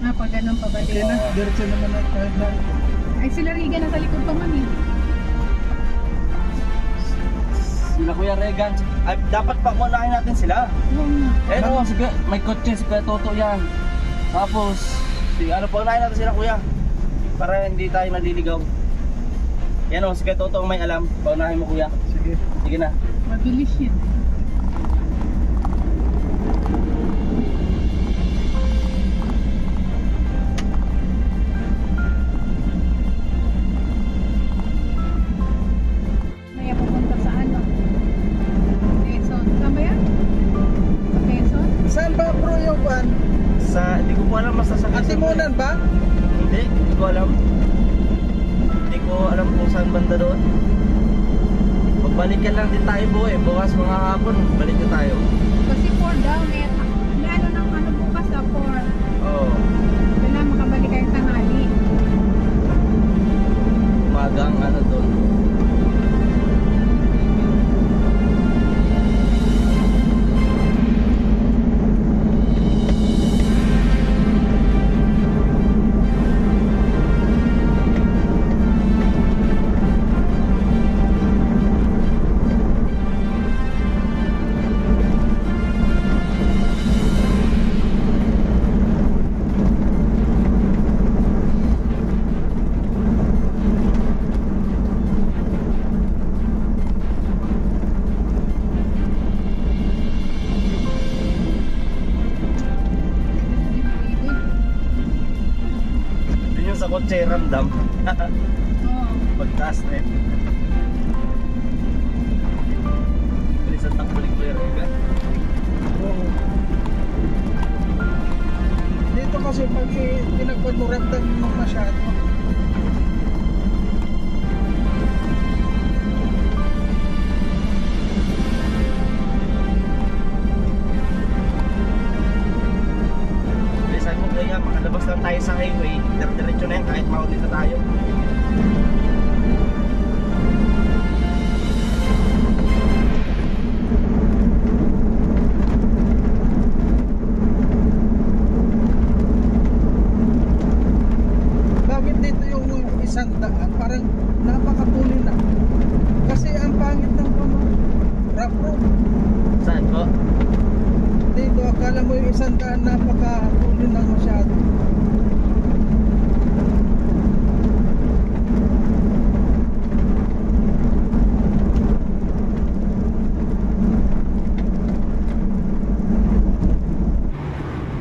Pag ganun pabalik. Okay na, diretso naman na kahit na. Ay, sila Riga nasa likod pa man eh. Sila Kuya Regan. Ay, dapat pakunahin natin sila. Eh no, sige, may kotse si Kuya Toto yan. Tapos, paunahin natin sila Kuya. Para hindi tayo naliligaw. Yan o, si Kuya Toto ang may alam. Paunahin mo Kuya. Sige. Sige na. Mabilis yun. Maya pupunta sa ano? Quezon. Saan ba yan? Sa Quezon? Saan ba bro yung van? Hindi ko po alam masasakit. Atimunan ba? Hindi ko alam. Hindi ko alam kung saan banda doon. Magbalikan lang din tayo boy. Bukas mga hapon, balik na tayo. Kasi 4 down eh. May ano ng ano bukas ah, 4. Oo. Kailangan makabalik kayo tanghali. Umagang ano doon. Sa kotse ramdam. Oo. Pagtaas na yun. Bilis ang takbalik ko yung Regan. Oo. Dito kasi pag pinagpagmuramdam mo masyado. Bilisan mo kaya makalabas lang tayo sa highway. Diretso na yan kahit mauli na tayo. Bakit dito yung isang daan? Parang napakapuli na. Kasi ang pangit ng rough road. Saan po? Dito, akala mo yung isang daan napakapuli na masyado.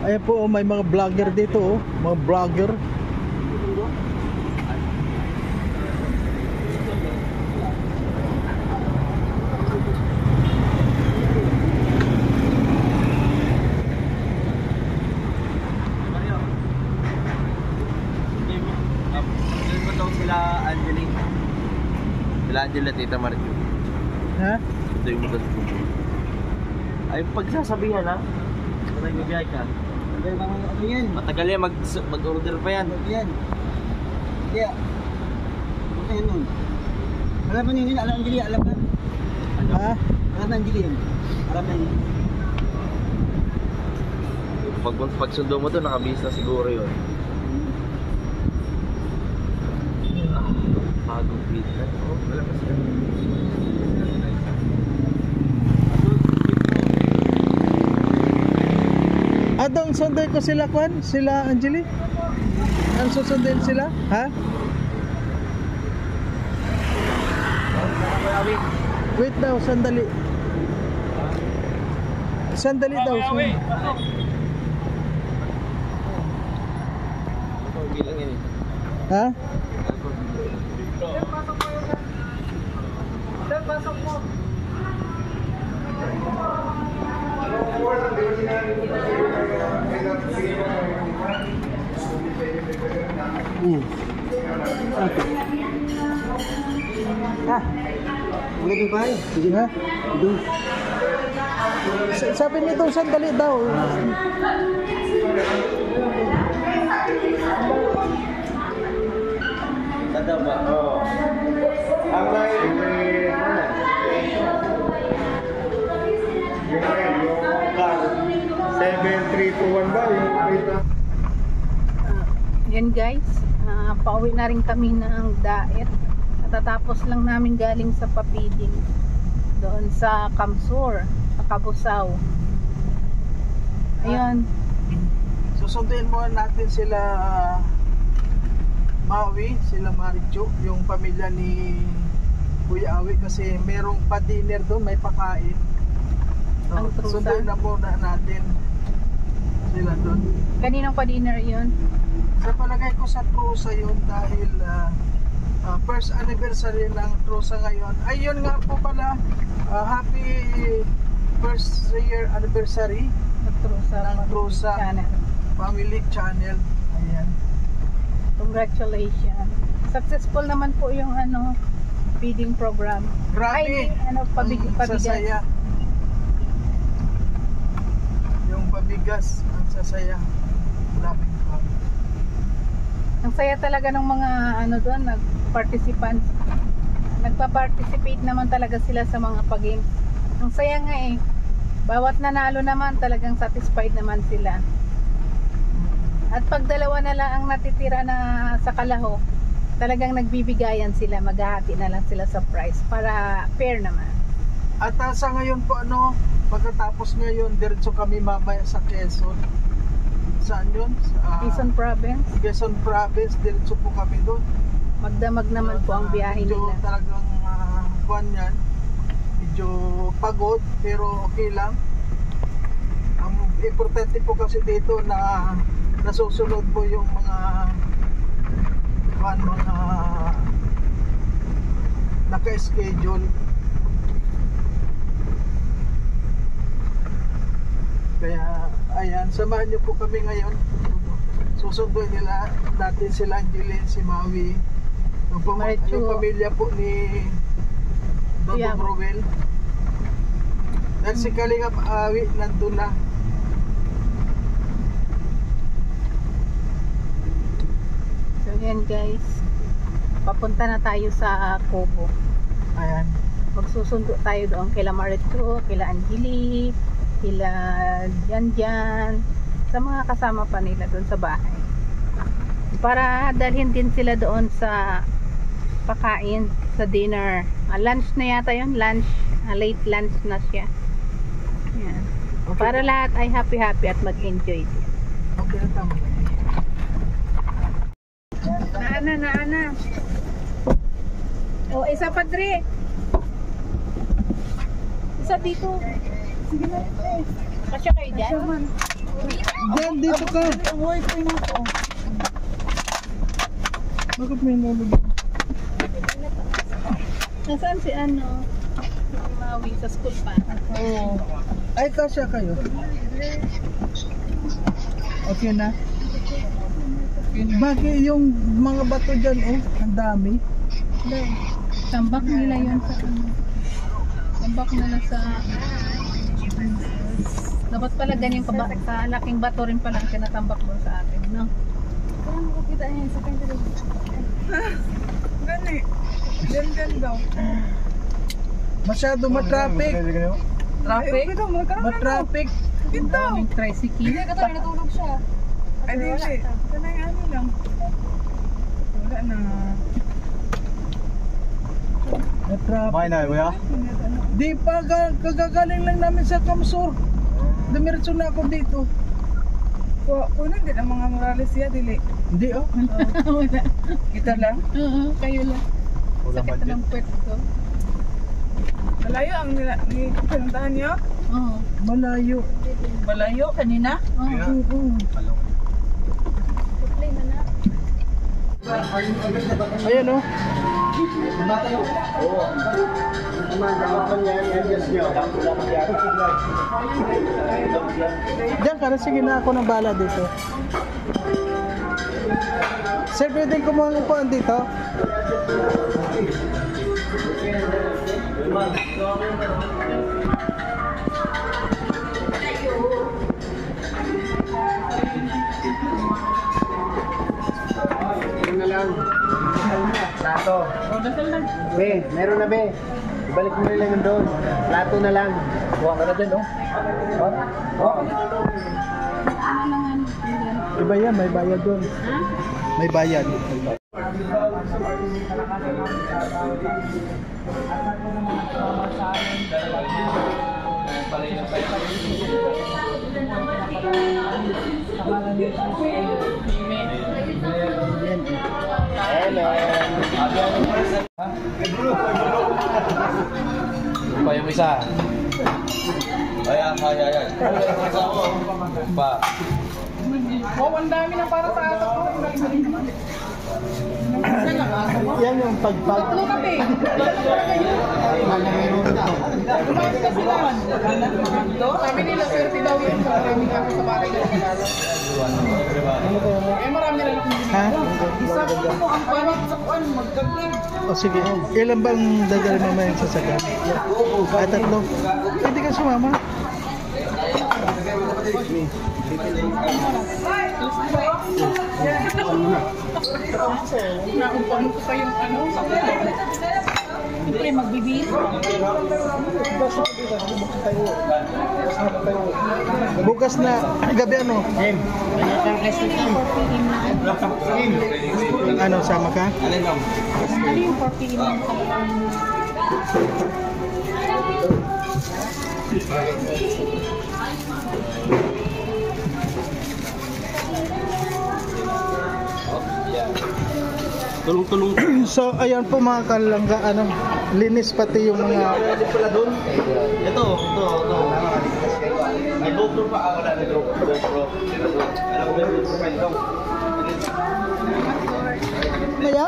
Ayan po, may mga vlogger dito, oh. Mga vlogger. Hindi mo daw sila Angeline. Sila Angela, Tita Marjo. Ha? Ito yung mga ay pagsasabihan ha. Kung nagbibihay ka. Ano yan? Matagal yan mag-order pa yan. Yan. Yeah. Okay nun. Alam mo nila, alam Angeli, alam ka? Ano? Ha? Alam na Angeli yun. Alam na yun. Pag sundo mo to, nakabihis na siguro yun. Bagong beat na. Oh, wala kasi. Adong sunday ko sila Kwan? Sila Angeli? Ang susundin sila? Ha? Wait daw, sandali. Sandali daw. Bilang yan eh. Ha? Okay. Ulit yung bahay? Sige ha? Doon. Sabi nito, sandali daw. Tanda ba? Oo. Ang line, yung car 7321 ba? Yung Yan guys, pauwi na rin kami ng Daet. Natatapos lang namin galing sa papiding doon sa Kamsur, sa Kabusaw. Ayun. Susunduin muna natin sila Maui, sila Maricho, yung pamilya ni Kuya Awi kasi merong pa-dinner doon, may pakain. Ang So, trusa. sunduin na muna natin sila doon. Kaninang pa-dinner yun? Sa palagay ko sa Trusa yun dahil first anniversary ng Trusa ngayon. Ayun nga po pala, happy first year anniversary Trusa. ng Trusa Channel. Family Channel. Ayan. Congratulations. Successful naman po yung feeding program. Grabe. Ay, pabigas. Sasaya. Yung pabigas, ang sasaya. Grabe. Ang saya talaga ng mga doon, nag-participants. Nagpa-participate naman talaga sila sa mga pag-games. Ang saya nga eh. Bawat nanalo naman, talagang satisfied naman sila. At pag dalawa na lang ang natitira na sa kalaho, talagang nagbibigayan sila, maghahati na lang sila sa prize para fair naman. At sa ngayon po pagkatapos ngayon, diretso kami mamaya sa Quezon. Saan yun? Sa Quezon Province, Quezon Province, diretso po kami doon. magdamag naman po ang biyahe medyo nila. talagang buwan yan. Medyo pagod, pero okay lang. Ang importante po kasi dito na nasusunod po yung mga naka-schedule. Kaya ayan, samahan niyo po kami ngayon. Susunduin natin sila Angeline, si Maui, yung pamilya po ni Kuya. Dodong Rowel. Dahil si Kalingap Awi nandun na. So yan guys, papunta na tayo sa Cobo. Ayan. Magsusundo tayo doon kila Maricho, kila Angeli, kila Janjan, sa mga kasama pa nila doon sa bahay. Para dalhin din sila doon sa pakain, sa dinner. Lunch na yata yun, late lunch na siya. Yan. Okay. Para lahat ay happy at mag-enjoy din. Okay na, tama. Naana. O, isa pa Dre. Isa dito. Sige na. Kasya kayo dyan? Diyan, dito ka. Bakit may nalagyan? Nasaan si si Maui sa school pa? Oo. Ay, kasya kayo. Okay na. Bakit yung mga bato dyan, ang dami. Tambak nila yun sa tambak nila sa dapat pala ganyan sa laking bato rin pala ang tinatambak doon sa atin, no? Kaya makikita niya sa kanya rin. Gani. Gan daw. Masyado matraffic. Traffic? Matraffic. Daming tricycle. Hindi, katulad natulog siya. Ay, di. Kanay lang. Wala na. Matraffic. na, kuya? Di pa, kagagaling lang namin sa Kamsur. Dumiretso na ako dito. Kunan din ang mga Morales siya, dili. Hindi, Wala. Kita lang. Oo, kayo lang. Sakit na ng puwet ko. Malayo ang pinuntahan niyo? Oo. Malayo. Malayo, kanina? Oo. Ayan o. Diyan ka na, sige na ako ng bala dito. Sir, pwedeng kumuha ng upuan dito? Na lang. Plato. Be, meron na be. Ibalik mo na lang yung doon. Plato na lang. Kuha ka na din, oh. Iba yan, may bayad doon. Ha? May bayad. Pa yung isa. Ayan. Pa. Oh, ang dami na para sa aso ko. Yan yung pagpag. Tatlo kami. Kumain ka sila. Sabi nila, swerte daw yun. Marami ako sa bahay na kilala. Eh, marami na lang. Ha? Isa ko ang panit sa kuwan. Magdagdag. O sige, ilan bang dadali mamaya yung sasakyan? Ay, tatlo. Pwede ka sumama. Nakumpano ko pa yung ano. Siyempre, magbibis. Bukas na gabi ano? Ano, sama ka? Alin lang? Ano yung 40 lang sa Tulong-tulong. So, ayan po mga kalangga, ano, linis pati yung mga... Ito. May GoPro pa. Wala na GoPro. Alam ko may profile daw. Maya,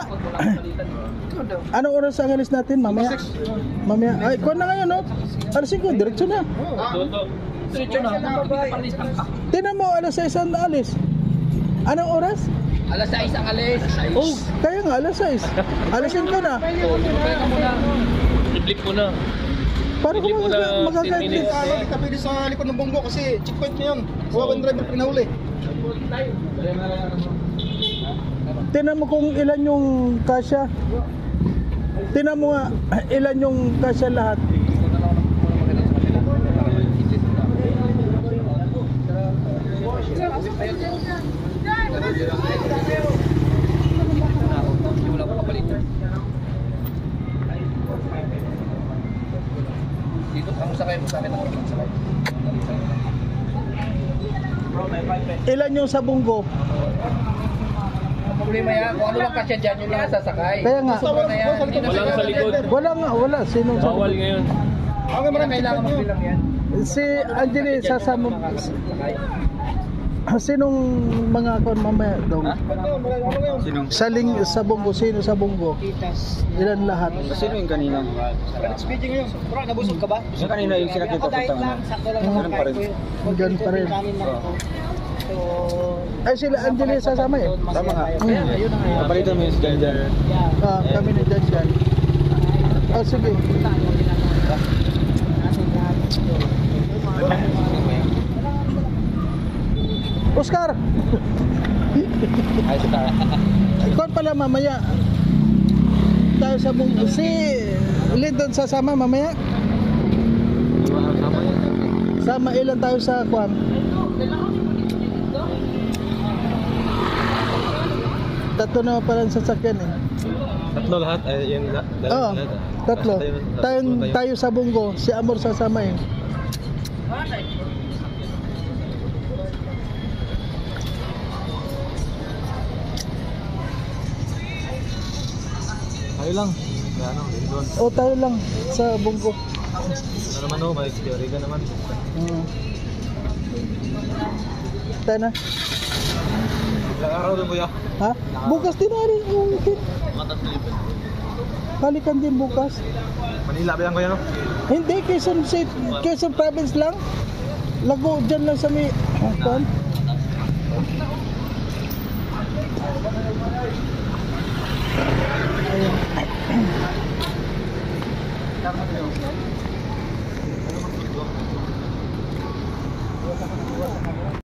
anong oras ang alis natin? Mamaya. Ay, kuha na ngayon, no? Alas 5, diretso na. Diretso na. Tinan mo, alas 6 ang alis. Anong oras? Alas 6 ang alis. Oh, kaya nga, alas 6. Alisin ko na. I-flip mo na. Para ko Hindi mo na magagayad 10 minutes. Kapili sa likod ng bunggo kasi checkpoint niya yun. Huwag ang driver pinahuli. Tinan mo kung ilan yung kasya. Tinan mo nga, ilan yung kasya lahat. Dito, ang sakay mo sa akin ako ng sakay. Ilan yung sa bunggo? Ang problema yan, kung ano lang kasya dyan, yung lang sasakay. Kaya nga. Sobra na yan. Walang sa likod. Wala. Sinong sa Bawal ngayon. Okay, marami Kailangan checkpoint magbilang yan. Si Angeli sasama. Sinong mga akon mamaya daw? Sinong? Sa bunggo, sino sa bunggo? Ilan lahat? Sino yung kanina? Speaking ngayon. Bro, nabusog ka ba? Yung kanina yung sinakit ko punta nga. Ganun pa rin. Ganun pa rin. Ay, sila Angeli sasama eh. Tama nga. Kapalitan mo yung gender. Kami ni Jan Jan. Oh, sige. Oscar! Ikaw pala mamaya. Tayo sa bunggo. Si Lindon sasama mamaya? Sama ilan tayo sa kwan? Tatlo na pala ang sasakyan eh. Tatlo lahat? Ay, yun Oo, tatlo. Tayo sa bunggo. Si Amor sasama eh. Tayo lang. Ano, Lindon. O tayo lang sa bunggo. Ano naman o, may theory ka naman. Tayo na. Ilang araw din po ya? Ha? Bukas din na rin. Balikan din bukas. Manila ba yan kuya no? Hindi, Quezon Province lang. Lago dyan lang sa may...